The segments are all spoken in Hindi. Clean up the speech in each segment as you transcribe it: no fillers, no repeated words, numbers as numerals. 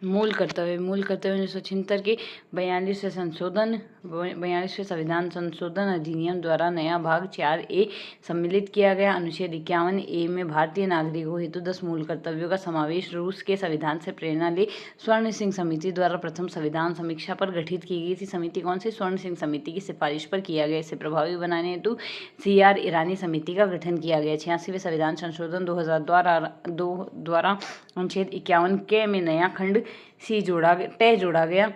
मूल कर्तव्य 1976 के 42वें संविधान संशोधन अधिनियम द्वारा नया भाग 4A सम्मिलित किया गया। अनुच्छेद 51A में भारतीय नागरिकों हेतु 10 मूल कर्तव्यों का समावेश। रूस के संविधान से प्रेरणा ले स्वर्ण सिंह समिति द्वारा प्रथम संविधान समीक्षा पर गठित की गई थी समिति कौन सी? स्वर्ण सिंह समिति की सिफारिश पर किया गया। इसे प्रभावी बनाने हेतु CR ईरानी समिति का गठन किया गया। 86वें संविधान संशोधन 2000 द्वारा अनुच्छेद 51 में नया खंड जोड़ा गया।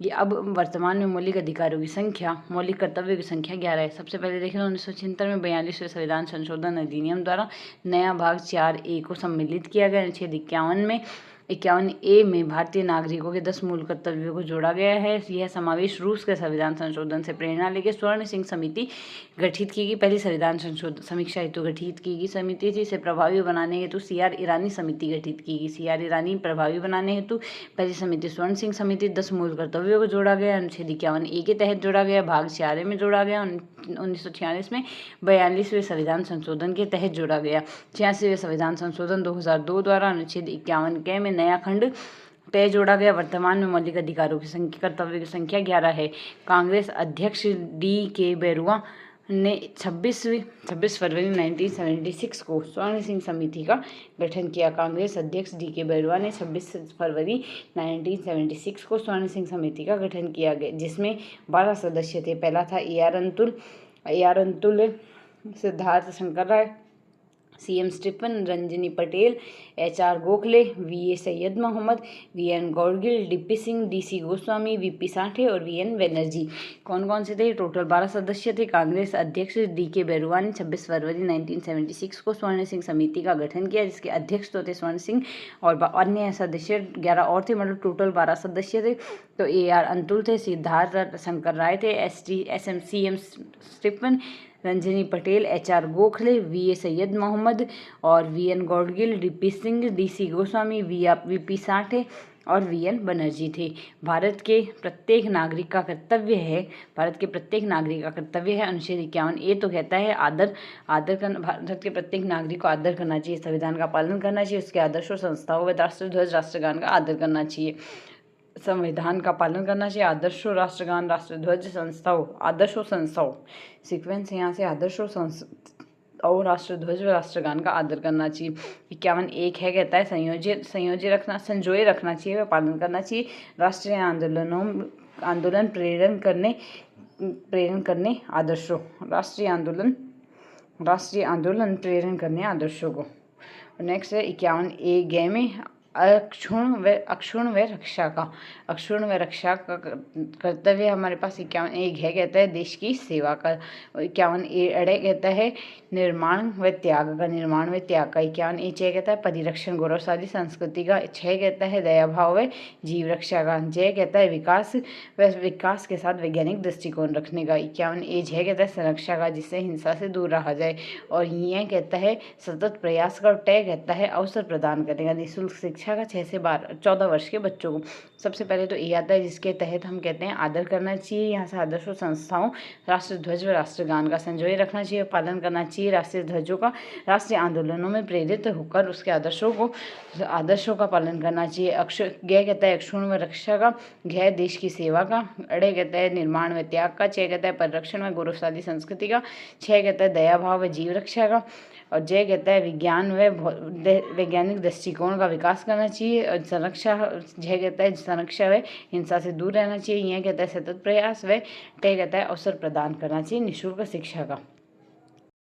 ये अब वर्तमान में मौलिक अधिकारों की संख्या, मौलिक कर्तव्यों की संख्या 11 है। सबसे पहले देखें 1976 में 42वें संविधान संशोधन अधिनियम द्वारा नया भाग 4A को सम्मिलित किया गया। अनुच्छेद 51A में भारतीय नागरिकों के 10 मूल कर्तव्यों को जोड़ा गया है। यह समावेश रूस के संविधान संशोधन से प्रेरणा लेकर स्वर्ण सिंह समिति गठित की गई। पहली संविधान संशोधन समीक्षा हेतु गठित की गई समिति थी। इसे प्रभावी बनाने हेतु CR ईरानी समिति गठित की गई। CR ईरानी प्रभावी बनाने हेतु पहली समिति स्वर्ण सिंह समिति 10 मूल कर्तव्यों को जोड़ा गया। अनुच्छेद 51A के तहत जोड़ा गया। भाग 4A में जोड़ा गया। 1946 में 42वें संविधान संशोधन के तहत जोड़ा गया। 86वें संविधान संशोधन 2002 द्वारा अनुच्छेद 51 में नया खंड जोड़ा गया। वर्तमान में मौलिक अधिकारों की कर्तव्य की संख्या 11 है। कांग्रेस अध्यक्ष DK बेरुआ ने 26 फरवरी 1976 को स्वर्ण सिंह समिति का गठन किया। कांग्रेस अध्यक्ष DK बेरुआ ने 26 फरवरी 1976 को स्वर्ण सिंह समिति का गठन किया गया, जिसमें 12 सदस्य थे। पहला था AR Antulay, Siddhartha Shankar Ray, CM Stephen, Ranjani Patel, HR Gokhale, VA Syed Mohammad, VN Gadgil, DP Singh, DC Goswami, VP Sathe और VN बनर्जी। कौन कौन से थे? टोटल 12 सदस्य थे। कांग्रेस अध्यक्ष DK बेरुआ ने 26 फरवरी 1976 को स्वर्ण सिंह समिति का गठन किया, जिसके अध्यक्ष तो थे स्वर्ण सिंह और अन्य सदस्य 11 और थे, मतलब टोटल 12 सदस्य थे। तो AR अंतुल थे, सिद्धार्थ शंकर राय थे, CM Stephen, Ranjani Patel, HR Gokhale, VA Syed Mohammad और VN Gadgil, DP Singh, DC Goswami, VP Sathe और VN बनर्जी थे। भारत के प्रत्येक नागरिक का कर्तव्य है अनुच्छेद 51A तो कहता है आदर करना। भारत के प्रत्येक नागरिक को आदर करना चाहिए, संविधान का पालन करना चाहिए, उसके आदर्शों संस्थाओं व राष्ट्रध्वज राष्ट्रगान का आदर करना चाहिए। संविधान का पालन करना चाहिए, आदर्शों राष्ट्रगान राष्ट्रध्वज संस्थाओं सीक्वेंस यहाँ से आदर्शों और राष्ट्रध्वज व राष्ट्रगान का आदर करना चाहिए। 51 है कहता है संजोए रखना चाहिए व पालन करना चाहिए। राष्ट्रीय आंदोलन प्रेरण करने आदर्शों राष्ट्रीय आंदोलन प्रेरण करने आदर्शों को। नेक्स्ट है 51A में अक्षुण व रक्षा का कर्तव्य हमारे पास 51A कहता है देश की सेवा का। 51A कहता है निर्माण व त्याग का। 51A कहता है परिरक्षण गौरवशाली संस्कृति का। 6 कहता है दया भाव व जीव रक्षा का। 6 कहता है विकास के साथ वैज्ञानिक दृष्टिकोण रखने का। 51A कहता है संरक्षा का, जिससे हिंसा से दूर रहा जाए। और यह कहता है सतत प्रयास का। टय कहता है अवसर प्रदान करेगा निःशुल्क शिक्षा का 6 से 14 वर्ष के बच्चों को। सबसे पहले तो ये आता है जिसके तहत हम कहते हैं आदर करना चाहिए। यहाँ से आदर्शों संस्थाओं राष्ट्रध्वज व राष्ट्रगान का संजोए रखना चाहिए, पालन करना चाहिए। राष्ट्रीय ध्वजों का राष्ट्रीय आंदोलनों में प्रेरित होकर उसके आदर्शों का पालन करना चाहिए। ग कहता है अक्षुण व रक्षा का। घ देश की सेवा का। अड़े कहता है निर्माण व त्याग का। 6 कहता है परिरक्षण व गौरवशाली संस्कृति का। 6 कहता है दया भाव व जीव रक्षा का। और जय कहता है विज्ञान व वैज्ञानिक दृष्टिकोण का विकास करना चाहिए। और संरक्षा जय कहता है संरक्षा व हिंसा से दूर रहना चाहिए। यह कहता है सतत प्रयास व तय कहता है अवसर प्रदान करना चाहिए निःशुल्क शिक्षा का।